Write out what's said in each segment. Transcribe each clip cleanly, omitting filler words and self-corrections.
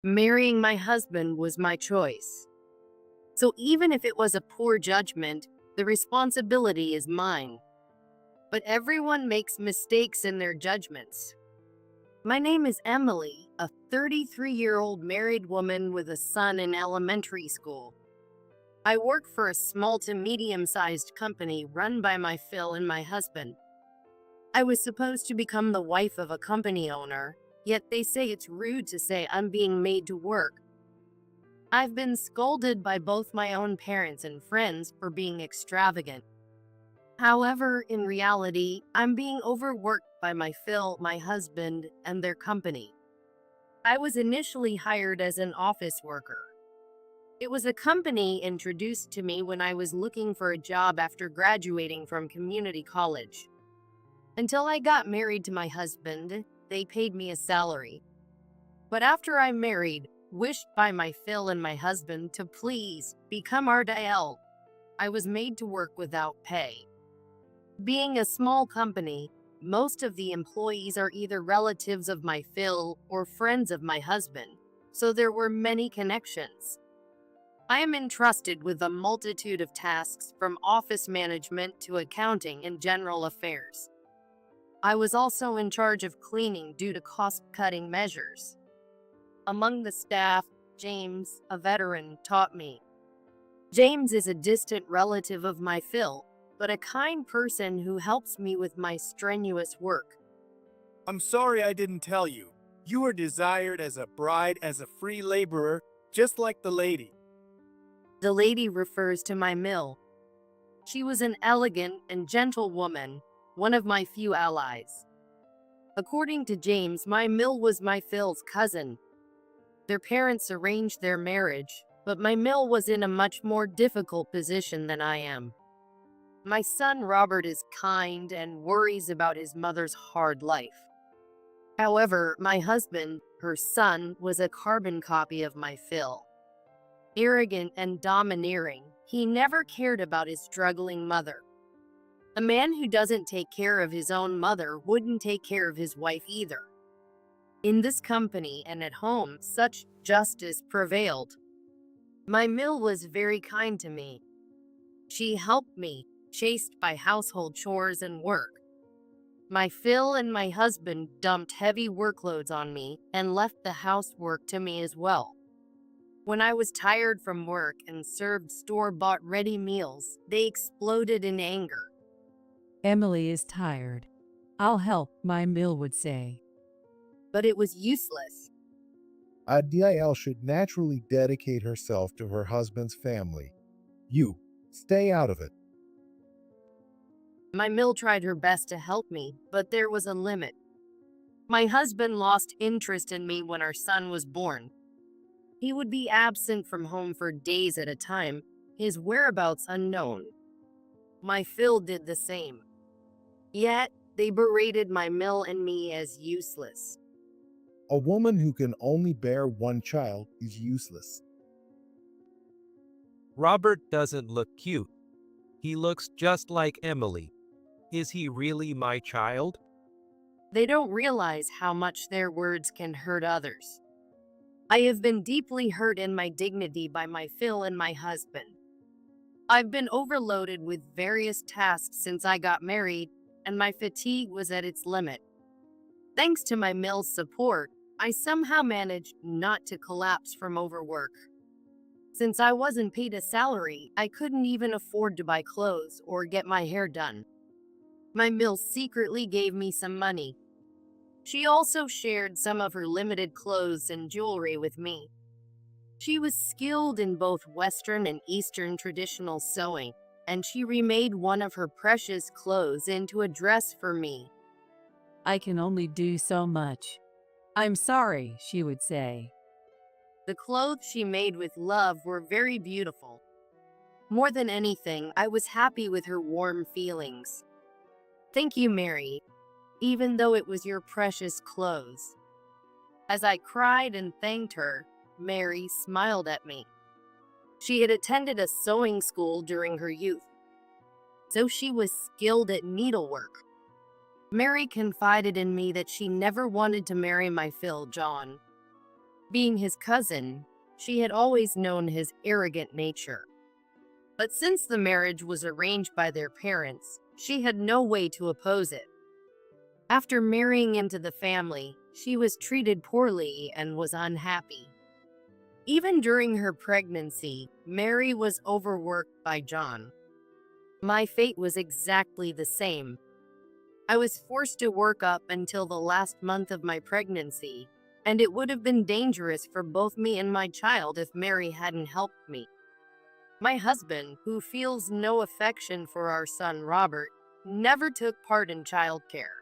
Marrying my husband was my choice. So even if it was a poor judgment, the responsibility is mine. But everyone makes mistakes in their judgments. My name is Emily, a 33-year-old married woman with a son in elementary school. I work for a small to medium-sized company run by my Phil and my husband. I was supposed to become the wife of a company owner, yet they say it's rude to say I'm being made to work. I've been scolded by both my own parents and friends for being extravagant. However, in reality, I'm being overworked by my Phil, my husband, and their company. I was initially hired as an office worker. It was a company introduced to me when I was looking for a job after graduating from community college. Until I got married to my husband, they paid me a salary. But after I married, wished by my Phil and my husband to please become RDL, I was made to work without pay. Being a small company, most of the employees are either relatives of my Phil or friends of my husband, so there were many connections. I am entrusted with a multitude of tasks from office management to accounting and general affairs. I was also in charge of cleaning due to cost-cutting measures. Among the staff, James, a veteran, taught me. James is a distant relative of my Phil, but a kind person who helps me with my strenuous work. I'm sorry I didn't tell you. You are desired as a bride as a free laborer, just like the lady. The lady refers to my mill. She was an elegant and gentle woman, one of my few allies. According to James, my mill was my Phil's cousin. Their parents arranged their marriage, but my mill was in a much more difficult position than I am. My son Robert is kind and worries about his mother's hard life. However, my husband, her son, was a carbon copy of my Phil. Arrogant and domineering, he never cared about his struggling mother. A man who doesn't take care of his own mother wouldn't take care of his wife either. In this company and at home, such justice prevailed. My mill was very kind to me. She helped me, chased by household chores and work. My Phil and my husband dumped heavy workloads on me and left the housework to me as well. When I was tired from work and served store-bought ready meals, they exploded in anger. Emily is tired. I'll help, my mill would say. But it was useless. Adiel should naturally dedicate herself to her husband's family. You, stay out of it. My mill tried her best to help me, but there was a limit. My husband lost interest in me when our son was born. He would be absent from home for days at a time, his whereabouts unknown. My Phil did the same. Yet, they berated my mill and me as useless. A woman who can only bear one child is useless. Robert doesn't look cute. He looks just like Emily. Is he really my child? They don't realize how much their words can hurt others. I have been deeply hurt in my dignity by my Phil and my husband. I've been overloaded with various tasks since I got married, and my fatigue was at its limit. Thanks to my mill's support, I somehow managed not to collapse from overwork. Since I wasn't paid a salary, I couldn't even afford to buy clothes or get my hair done. My mill secretly gave me some money. She also shared some of her limited clothes and jewelry with me. She was skilled in both Western and Eastern traditional sewing, and she remade one of her precious clothes into a dress for me. I can only do so much. I'm sorry, she would say. The clothes she made with love were very beautiful. More than anything, I was happy with her warm feelings. Thank you, Mary, even though it was your precious clothes. As I cried and thanked her, Mary smiled at me. She had attended a sewing school during her youth, so she was skilled at needlework. Mary confided in me that she never wanted to marry my Phil, John. Being his cousin, she had always known his arrogant nature. But since the marriage was arranged by their parents, she had no way to oppose it. After marrying into the family, she was treated poorly and was unhappy. Even during her pregnancy, Mary was overworked by John. My fate was exactly the same. I was forced to work up until the last month of my pregnancy, and it would have been dangerous for both me and my child if Mary hadn't helped me. My husband, who feels no affection for our son Robert, never took part in childcare.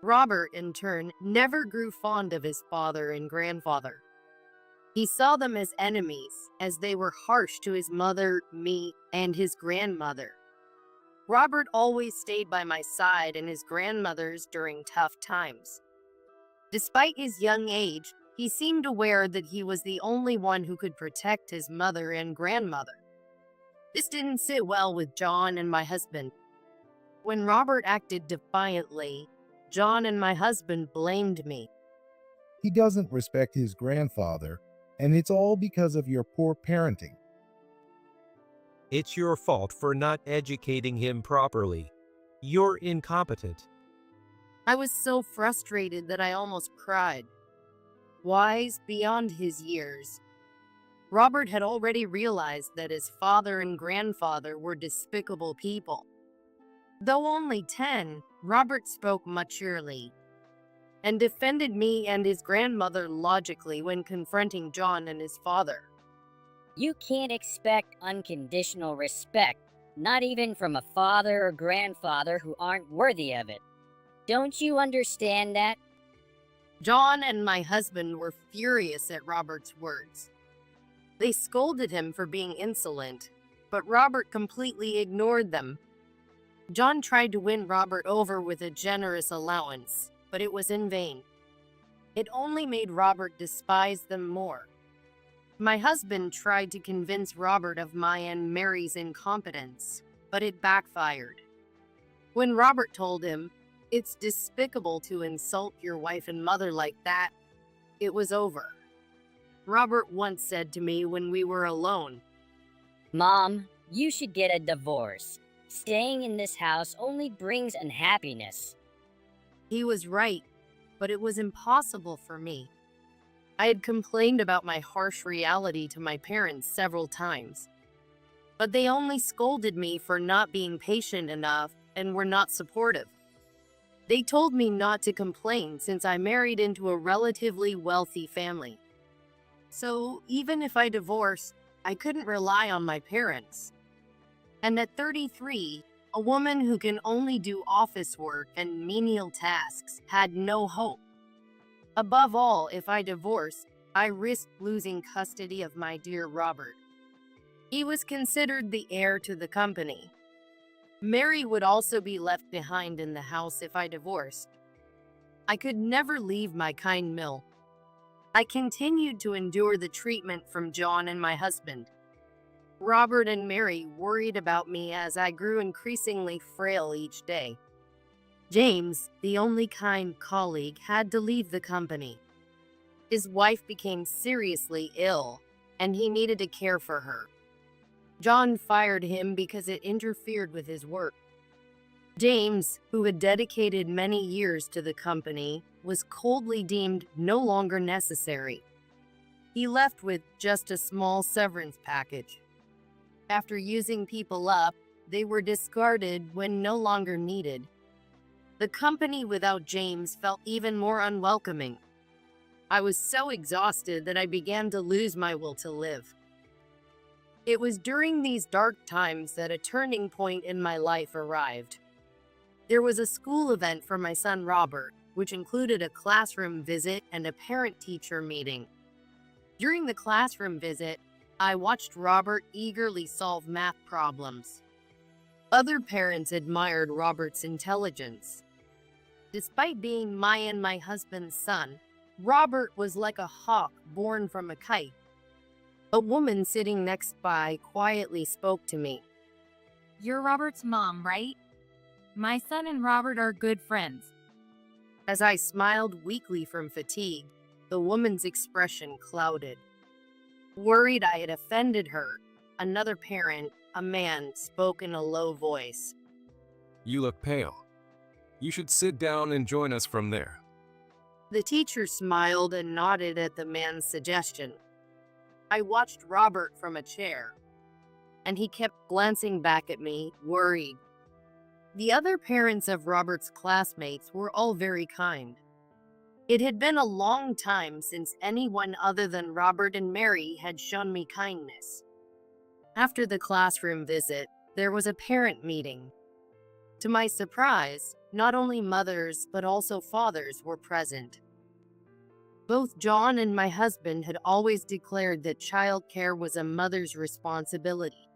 Robert, in turn, never grew fond of his father and grandfather. He saw them as enemies, as they were harsh to his mother, me, and his grandmother. Robert always stayed by my side and his grandmother's during tough times. Despite his young age, he seemed aware that he was the only one who could protect his mother and grandmother. This didn't sit well with John and my husband. When Robert acted defiantly, John and my husband blamed me. He doesn't respect his grandfather, and it's all because of your poor parenting. It's your fault for not educating him properly. You're incompetent. I was so frustrated that I almost cried. Wise beyond his years, Robert had already realized that his father and grandfather were despicable people. Though only 10, Robert spoke maturely and defended me and his grandmother logically when confronting John and his father. You can't expect unconditional respect, not even from a father or grandfather who aren't worthy of it. Don't you understand that? John and my husband were furious at Robert's words. They scolded him for being insolent, but Robert completely ignored them. John tried to win Robert over with a generous allowance, but it was in vain. It only made Robert despise them more. My husband tried to convince Robert of my and Mary's incompetence, but it backfired. When Robert told him, "It's despicable to insult your wife and mother like that," it was over. Robert once said to me when we were alone, Mom, you should get a divorce. Staying in this house only brings unhappiness. he was right, but it was impossible for me. I had complained about my harsh reality to my parents several times, but they only scolded me for not being patient enough and were not supportive. They told me not to complain since I married into a relatively wealthy family. So even if I divorced, I couldn't rely on my parents. And at 33, a woman who can only do office work and menial tasks had no hope. Above all, if I divorced, I risked losing custody of my dear Robert. He was considered the heir to the company. Mary would also be left behind in the house if I divorced. I could never leave my kind mill. I continued to endure the treatment from John and my husband. Robert and Mary worried about me as I grew increasingly frail each day. James, the only kind colleague, had to leave the company. His wife became seriously ill, and he needed to care for her. John fired him because it interfered with his work. James, who had dedicated many years to the company, was coldly deemed no longer necessary. He left with just a small severance package. After using people up, they were discarded when no longer needed. The company without James felt even more unwelcoming. I was so exhausted that I began to lose my will to live. It was during these dark times that a turning point in my life arrived. There was a school event for my son Robert, which included a classroom visit and a parent-teacher meeting. During the classroom visit, I watched Robert eagerly solve math problems. Other parents admired Robert's intelligence. Despite being my and my husband's son, Robert was like a hawk born from a kite. A woman sitting next by quietly spoke to me. "You're Robert's mom, right? My son and Robert are good friends." As I smiled weakly from fatigue, The woman's expression clouded. Worried I had offended her, another parent, a man, spoke in a low voice. You look pale. You should sit down and join us from there. The teacher smiled and nodded at the man's suggestion. I watched Robert from a chair, and he kept glancing back at me, worried. The other parents of Robert's classmates were all very kind. It had been a long time since anyone other than Robert and Mary had shown me kindness. After the classroom visit, there was a parent meeting. To my surprise, not only mothers but also fathers were present. Both John and my husband had always declared that childcare was a mother's responsibility.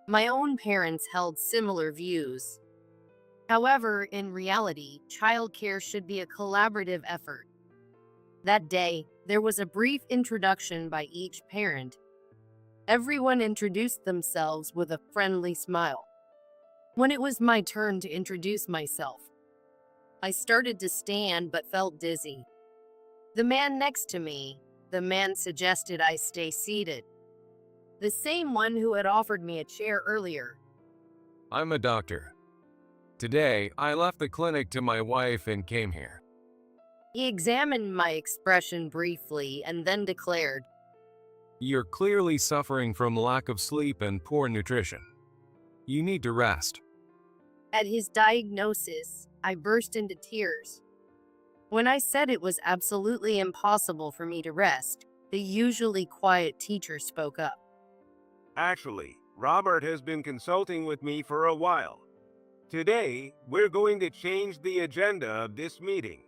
My own parents held similar views. However, in reality, childcare should be a collaborative effort. That day, there was a brief introduction by each parent. Everyone introduced themselves with a friendly smile. When it was my turn to introduce myself, I started to stand but felt dizzy. The man next to me, the man suggested I stay seated. The same one who had offered me a chair earlier. I'm a doctor. Today, I left the clinic to my wife and came here. He examined my expression briefly and then declared, You're clearly suffering from lack of sleep and poor nutrition. You need to rest. At his diagnosis, I burst into tears. When I said it was absolutely impossible for me to rest, the usually quiet teacher spoke up. Actually, Robert has been consulting with me for a while. Today, we're going to change the agenda of this meeting.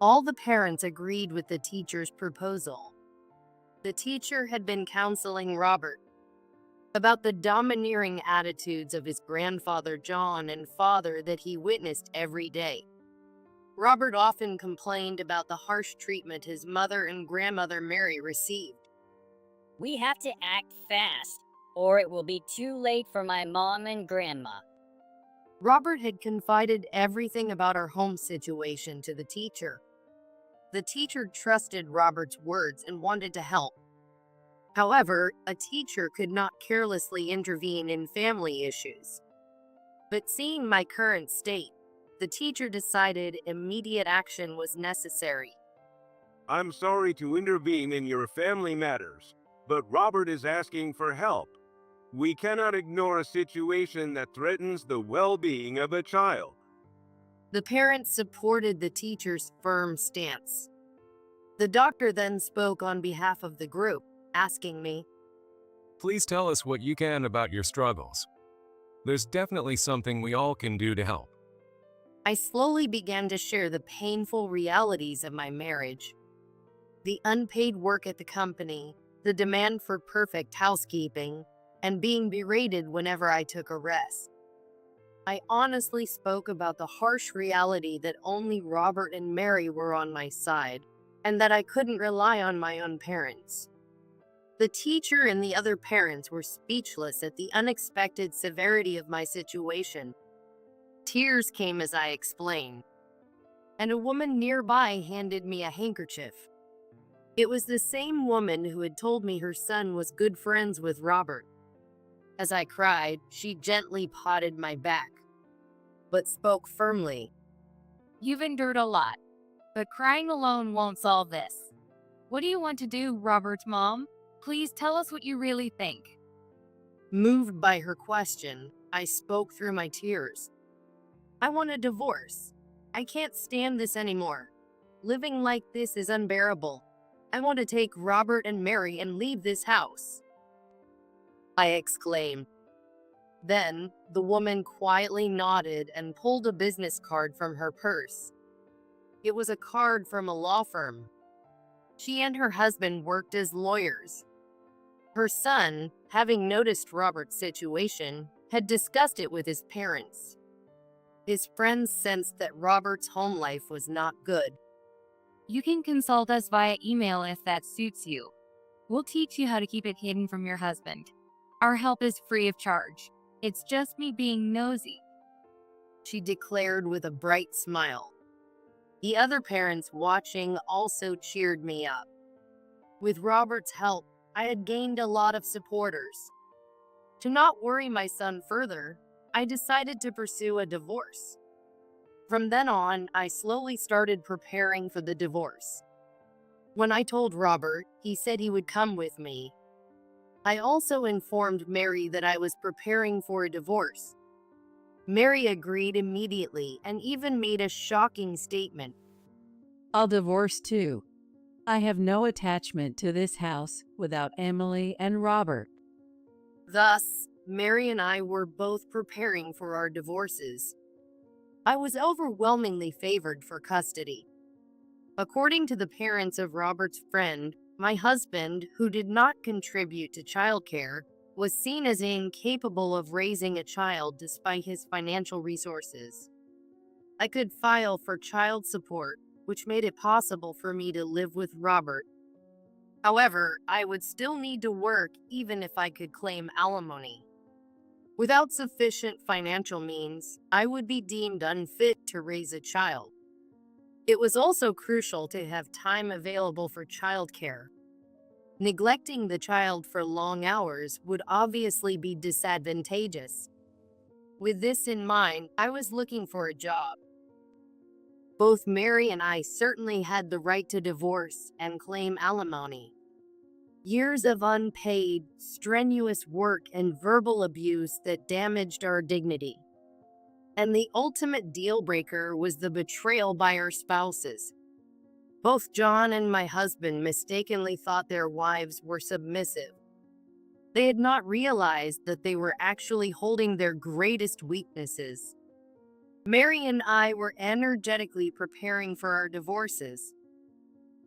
All the parents agreed with the teacher's proposal. The teacher had been counseling Robert about the domineering attitudes of his grandfather John and father that he witnessed every day. Robert often complained about the harsh treatment his mother and grandmother Mary received. We have to act fast, or it will be too late for my mom and grandma. Robert had confided everything about our home situation to the teacher. The teacher trusted Robert's words and wanted to help. However, a teacher could not carelessly intervene in family issues. But seeing my current state, the teacher decided immediate action was necessary. I'm sorry to intervene in your family matters, but Robert is asking for help. We cannot ignore a situation that threatens the well-being of a child. The parents supported the teacher's firm stance. The doctor then spoke on behalf of the group, asking me, Please tell us what you can about your struggles. There's definitely something we all can do to help. I slowly began to share the painful realities of my marriage. The unpaid work at the company, the demand for perfect housekeeping, and being berated whenever I took a rest. I honestly spoke about the harsh reality that only Robert and Mary were on my side, and that I couldn't rely on my own parents. The teacher and the other parents were speechless at the unexpected severity of my situation. Tears came as I explained, and a woman nearby handed me a handkerchief. It was the same woman who had told me her son was good friends with Robert. As I cried, she gently patted my back, but spoke firmly. You've endured a lot, but crying alone won't solve this. What do you want to do, Robert's mom? Please tell us what you really think. Moved by her question, I spoke through my tears. I want a divorce. I can't stand this anymore. Living like this is unbearable. I want to take Robert and Mary and leave this house, I exclaimed. Then, the woman quietly nodded and pulled a business card from her purse. It was a card from a law firm. She and her husband worked as lawyers. Her son, having noticed Robert's situation, had discussed it with his parents. His friends sensed that Robert's home life was not good. You can consult us via email if that suits you. We'll teach you how to keep it hidden from your husband. Our help is free of charge. It's just me being nosy. She declared with a bright smile. The other parents watching also cheered me up. With Robert's help, I had gained a lot of supporters. To not worry my son further, I decided to pursue a divorce. From then on, I slowly started preparing for the divorce. When I told Robert, he said he would come with me. I also informed Mary that I was preparing for a divorce. Mary agreed immediately and even made a shocking statement. I'll divorce too. I have no attachment to this house without Emily and Robert. Thus, Mary and I were both preparing for our divorces. I was overwhelmingly favored for custody. According to the parents of Robert's friend, my husband, who did not contribute to childcare, was seen as incapable of raising a child despite his financial resources. I could file for child support, which made it possible for me to live with Robert. However, I would still need to work even if I could claim alimony. Without sufficient financial means, I would be deemed unfit to raise a child. It was also crucial to have time available for childcare. Neglecting the child for long hours would obviously be disadvantageous. With this in mind, I was looking for a job. Both Mary and I certainly had the right to divorce and claim alimony. Years of unpaid, strenuous work and verbal abuse that damaged our dignity. And the ultimate deal breaker was the betrayal by our spouses. Both John and my husband mistakenly thought their wives were submissive. They had not realized that they were actually holding their greatest weaknesses. Mary and I were energetically preparing for our divorces.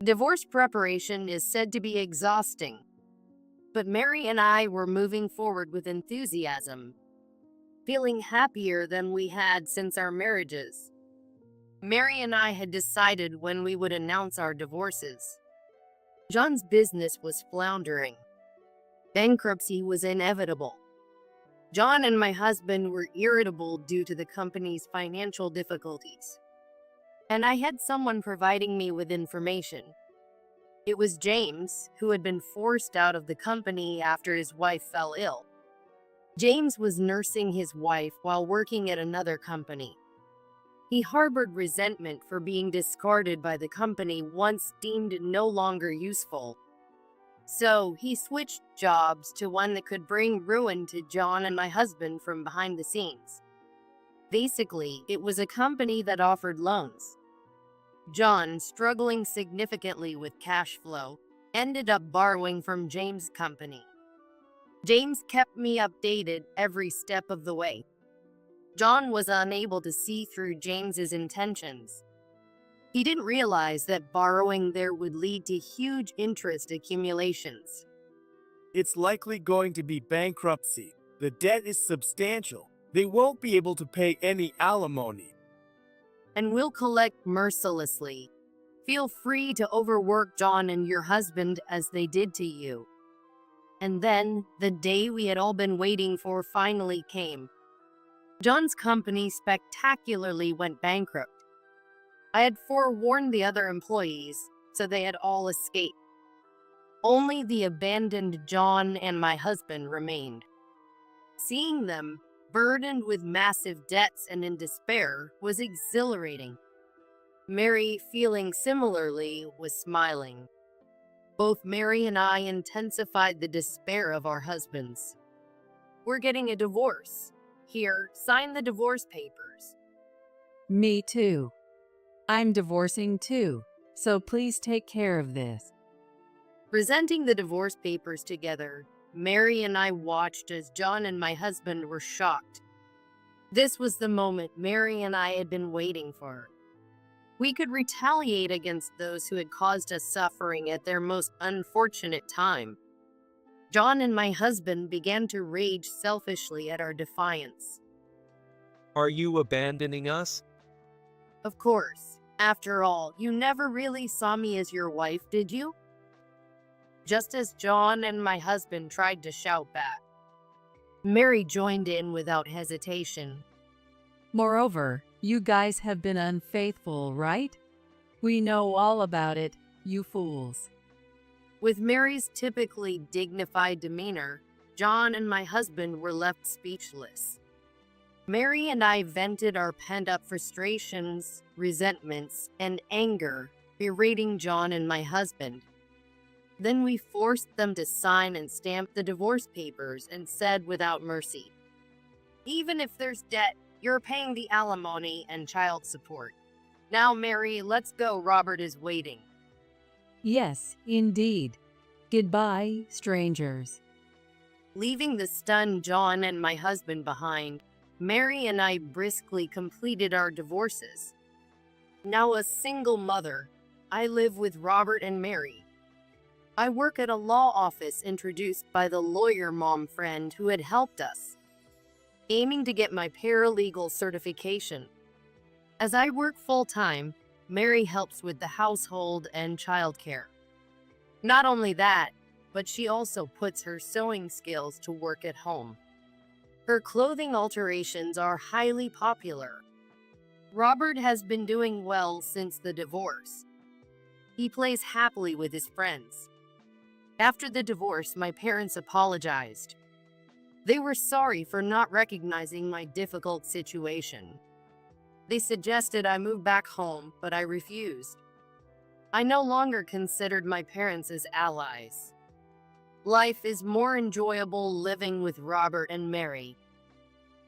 Divorce preparation is said to be exhausting, but Mary and I were moving forward with enthusiasm, feeling happier than we had since our marriages. Mary and I had decided when we would announce our divorces. John's business was floundering. Bankruptcy was inevitable. John and my husband were irritable due to the company's financial difficulties. And I had someone providing me with information. It was James, who had been forced out of the company after his wife fell ill. James was nursing his wife while working at another company. He harbored resentment for being discarded by the company once deemed no longer useful. So he switched jobs to one that could bring ruin to John and my husband from behind the scenes. Basically, it was a company that offered loans. John, struggling significantly with cash flow, ended up borrowing from James' company. James kept me updated every step of the way. John was unable to see through James's intentions. He didn't realize that borrowing there would lead to huge interest accumulations. It's likely going to be bankruptcy. The debt is substantial. They won't be able to pay any alimony. And will collect mercilessly. Feel free to overwork John and your husband as they did to you. And then, the day we had all been waiting for finally came. John's company spectacularly went bankrupt. I had forewarned the other employees, so they had all escaped. Only the abandoned John and my husband remained. Seeing them, burdened with massive debts and in despair, was exhilarating. Mary, feeling similarly, was smiling. Both Mary and I intensified the despair of our husbands. We're getting a divorce. Here, sign the divorce papers. Me too. I'm divorcing too, so please take care of this. Presenting the divorce papers together, Mary and I watched as John and my husband were shocked. This was the moment Mary and I had been waiting for. We could retaliate against those who had caused us suffering at their most unfortunate time. John and my husband began to rage selfishly at our defiance. Are you abandoning us? Of course. After all, you never really saw me as your wife, did you? Just as John and my husband tried to shout back, Mary joined in without hesitation. Moreover, you guys have been unfaithful, right? We know all about it, you fools. With Mary's typically dignified demeanor, John and my husband were left speechless. Mary and I vented our pent-up frustrations, resentments, and anger, berating John and my husband. Then we forced them to sign and stamp the divorce papers and said without mercy, "Even if there's debt, you're paying the alimony and child support. Now, Mary, let's go. Robert is waiting." Yes, indeed. Goodbye, strangers. Leaving the stunned John and my husband behind, Mary and I briskly completed our divorces. Now a single mother, I live with Robert and Mary. I work at a law office introduced by the lawyer mom friend who had helped us, aiming to get my paralegal certification. As I work full-time, Mary helps with the household and childcare. Not only that, but she also puts her sewing skills to work at home. Her clothing alterations are highly popular. Robert has been doing well since the divorce. He plays happily with his friends. After the divorce, my parents apologized. They were sorry for not recognizing my difficult situation. They suggested I move back home, but I refused. I no longer considered my parents as allies. Life is more enjoyable living with Robert and Mary.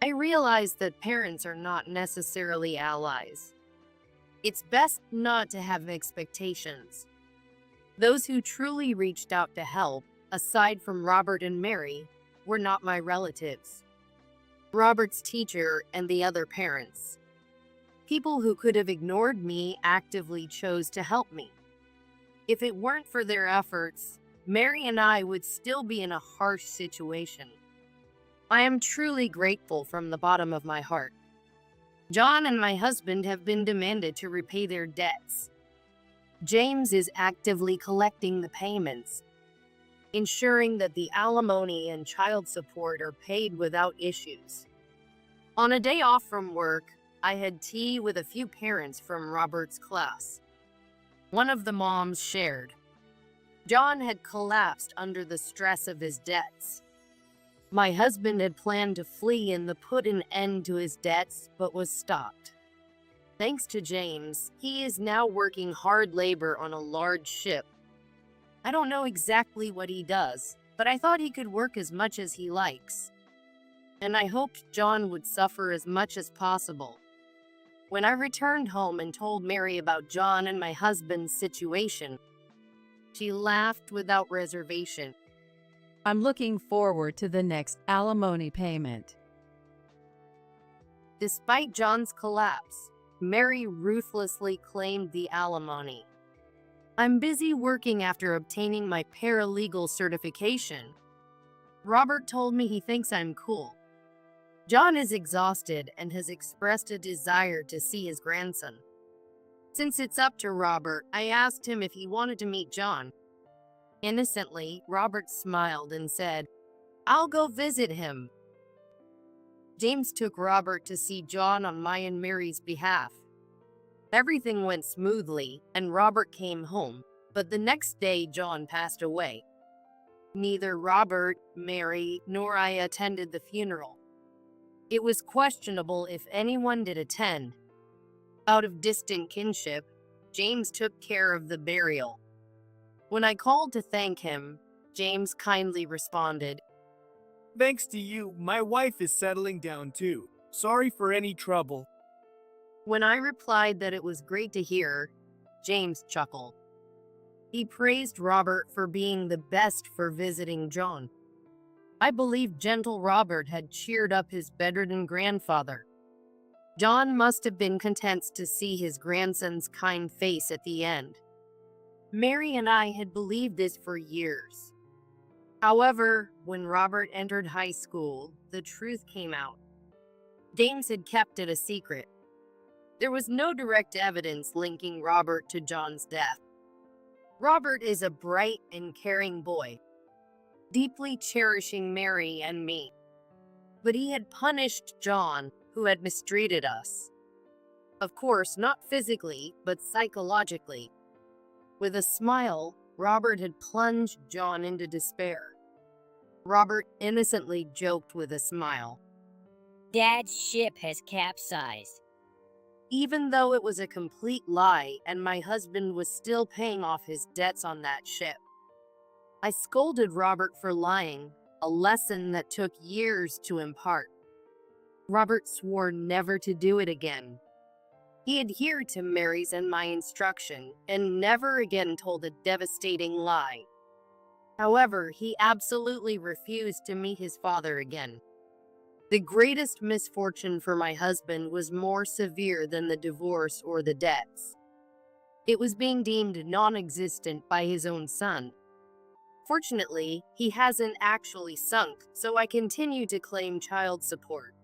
I realized that parents are not necessarily allies. It's best not to have expectations. Those who truly reached out to help, aside from Robert and Mary, were not my relatives. Robert's teacher and the other parents. People who could have ignored me actively chose to help me. If it weren't for their efforts, Mary and I would still be in a harsh situation. I am truly grateful from the bottom of my heart. John and my husband have been demanded to repay their debts. James is actively collecting the payments, ensuring that the alimony and child support are paid without issues. On a day off from work, I had tea with a few parents from Robert's class. One of the moms shared. John had collapsed under the stress of his debts. My husband had planned to flee and put an end to his debts, but was stopped. Thanks to James, he is now working hard labor on a large ship. I don't know exactly what he does, but I thought he could work as much as he likes. And I hoped John would suffer as much as possible. When I returned home and told Mary about John and my husband's situation, she laughed without reservation. I'm looking forward to the next alimony payment. Despite John's collapse, Mary ruthlessly claimed the alimony. I'm busy working after obtaining my paralegal certification. Robert told me he thinks I'm cool. John is exhausted and has expressed a desire to see his grandson. Since it's up to Robert, I asked him if he wanted to meet John. Innocently, Robert smiled and said, "I'll go visit him." James took Robert to see John on my and Mary's behalf. Everything went smoothly, and Robert came home, but the next day John passed away. Neither Robert, Mary, nor I attended the funeral. It was questionable if anyone did attend. Out of distant kinship, James took care of the burial. When I called to thank him, James kindly responded, Thanks to you, my wife is settling down too. Sorry for any trouble. When I replied that it was great to hear, James chuckled. He praised Robert for being the best for visiting John. I believe gentle Robert had cheered up his bedridden grandfather. John must have been content to see his grandson's kind face at the end. Mary and I had believed this for years. However, when Robert entered high school, the truth came out. James had kept it a secret. There was no direct evidence linking Robert to John's death. Robert is a bright and caring boy, deeply cherishing Mary and me. But he had punished John, who had mistreated us. Of course, not physically, but psychologically. With a smile, Robert had plunged John into despair. Robert innocently joked with a smile. Dad's ship has capsized. Even though it was a complete lie and my husband was still paying off his debts on that ship. I scolded Robert for lying, a lesson that took years to impart. Robert swore never to do it again. He adhered to Mary's and my instruction and never again told a devastating lie. However, he absolutely refused to meet his father again. The greatest misfortune for my husband was more severe than the divorce or the debts. It was being deemed non-existent by his own son. Fortunately, he hasn't actually sunk, so I continue to claim child support.